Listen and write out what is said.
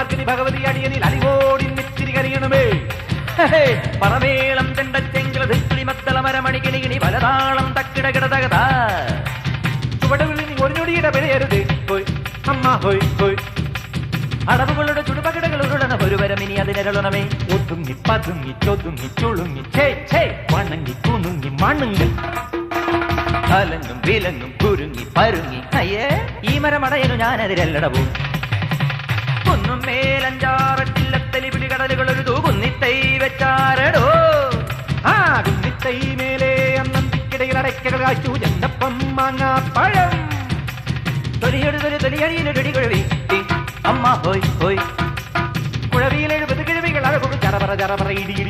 മാർഗിനി ഭഗവതി അടിയനിൽ അടികോടി നെച്ചിരി കരിയണമേ. പറമേളം ചെണ്ടച്ചെങ്കിലി മത്തള മരമണികിണികിണി പലതാളം തക്കിടകിടതകത ചുവടുകളിൽ ഒരു ഞൊടിയുടെ പിഴയരുത് ഹോയ് അമ്മ ഹോയ് ഹോയ്. അടവുകളുടെ ചുടുപകിടകൾ ഉരുളണ ഒരു വരം ഇനി അതിനരുളണമേ. ഒതുങ്ങി പതുങ്ങി ചൊതുങ്ങി ചുളുങ്ങി ചേ ചേ വണങ്ങി കുണുങ്ങി മണുങ്ങി കലങ്ങും വിലങ്ങും കുരുങ്ങി പരുങ്ങി. അയ്യേ ഈ മരമടയനു ഞാനതിരല്ലടവും. കുന്നും മേലഞ്ചാറട്ടില്ലത്തലി പിടി കടലുകൾ ഒരു കുന്നിത്തൈ വെച്ചാരടോ. ആ കുന്നിത്തൈ മേലെ അന്നന്തിക്കിടയിൽ അടയ്ക്കകൾ കാച്ചു ചെണ്ടപ്പം മാങ്ങാപ്പഴം തൊലിയൊരു തൊലിയടിയിലൊരു കുഴവി അമ്മ ഹോയ് ഹോയ്. കുഴവിയിൽ 70 കിഴവികൾ അഴകൊടു ചറപറ ചറപറ ഇടിയിൽ